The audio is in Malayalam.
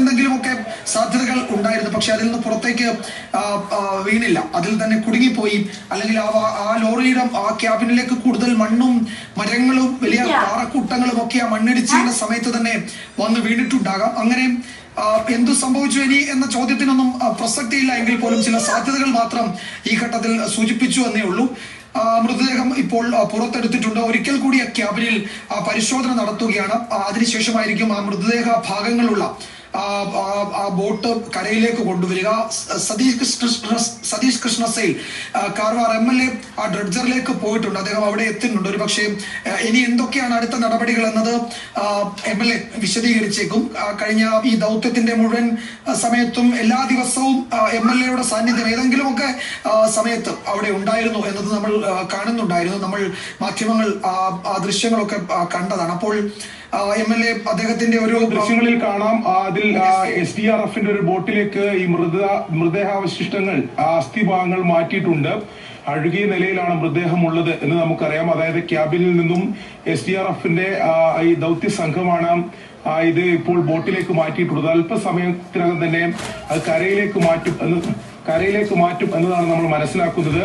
എന്തെങ്കിലുമൊക്കെ സാധ്യതകൾ ഉണ്ടായിരുന്നു. പക്ഷെ അതിൽ നിന്ന് പുറത്തേക്ക് വീണില്ല, അതിൽ തന്നെ കുടുങ്ങിപ്പോയി. അല്ലെങ്കിൽ ആ ലോറിയുടെ ആ ക്യാബിനിലേക്ക് കൂടുതൽ മണ്ണും മരങ്ങളും വലിയ പാറക്കൂട്ടങ്ങളും ഒക്കെ ആ മണ്ണിടിച്ചിന്റെ സമയത്ത് തന്നെ വന്ന് വീണിട്ടുണ്ടാകാം. അങ്ങനെ എന്തു സംഭവിച്ചു ഇനി എന്ന ചോദ്യത്തിനൊന്നും പ്രസക്തിയില്ല എങ്കിൽ പോലും ചില സാധ്യതകൾ മാത്രം ഈ ഘട്ടത്തിൽ സൂചിപ്പിച്ചു എന്നേ ഉള്ളൂ. മൃതദേഹം ഇപ്പോൾ പുറത്തെടുത്തിട്ടുണ്ട്. ഒരിക്കൽ കൂടി ക്യാബിനിൽ പരിശോധന നടത്തുകയാണ്. അതിനുശേഷമായിരിക്കും ആ മൃതദേഹ ഭാഗങ്ങളുള്ള ബോട്ട് കരയിലേക്ക് കൊണ്ടുവരിക. സതീഷ് കൃഷ്ണ സെയിൽ കാർവാർ MLA ആ ഡ്രഡ്ജറിലേക്ക് പോയിട്ടുണ്ട്. അദ്ദേഹം അവിടെ എത്തുന്നുണ്ട്. ഒരു പക്ഷേ ഇനി എന്തൊക്കെയാണ് അടുത്ത നടപടികൾ എന്നത് MLA വിശദീകരിച്ചേക്കും. കഴിഞ്ഞ ഈ ദൗത്യത്തിന്റെ മുഴുവൻ സമയത്തും എല്ലാ ദിവസവും MLAയുടെ സാന്നിധ്യം ഏതെങ്കിലുമൊക്കെ സമയത്ത് അവിടെ ഉണ്ടായിരുന്നു എന്നത് നമ്മൾ കാണുന്നുണ്ടായിരുന്നു. നമ്മൾ മാധ്യമങ്ങൾ ആ ദൃശ്യങ്ങളൊക്കെ കണ്ടതാണ്. അപ്പോൾ MLA അദ്ദേഹത്തിന്റെ ഒരു ദൃശ്യങ്ങളിൽ കാണാം. അതിൽ SDRFന്റെ ഒരു ബോട്ടിലേക്ക് ഈ മൃതദേഹാവശിഷ്ടങ്ങൾ അസ്ഥിഭാഗങ്ങൾ മാറ്റിയിട്ടുണ്ട്. അഴുകിയ നിലയിലാണ് മൃതദേഹം ഉള്ളത് എന്ന് നമുക്കറിയാം. അതായത് ക്യാബിനിൽ നിന്നും SDRFന്റെ ഈ ദൗത്യ സംഘമാണ് ഇത് ഇപ്പോൾ ബോട്ടിലേക്ക് മാറ്റിയിട്ടുള്ളത്. അല്പസമയത്തിനകം തന്നെ അത് കരയിലേക്ക് മാറ്റും എന്നതാണ് നമ്മൾ മനസ്സിലാക്കുന്നത്.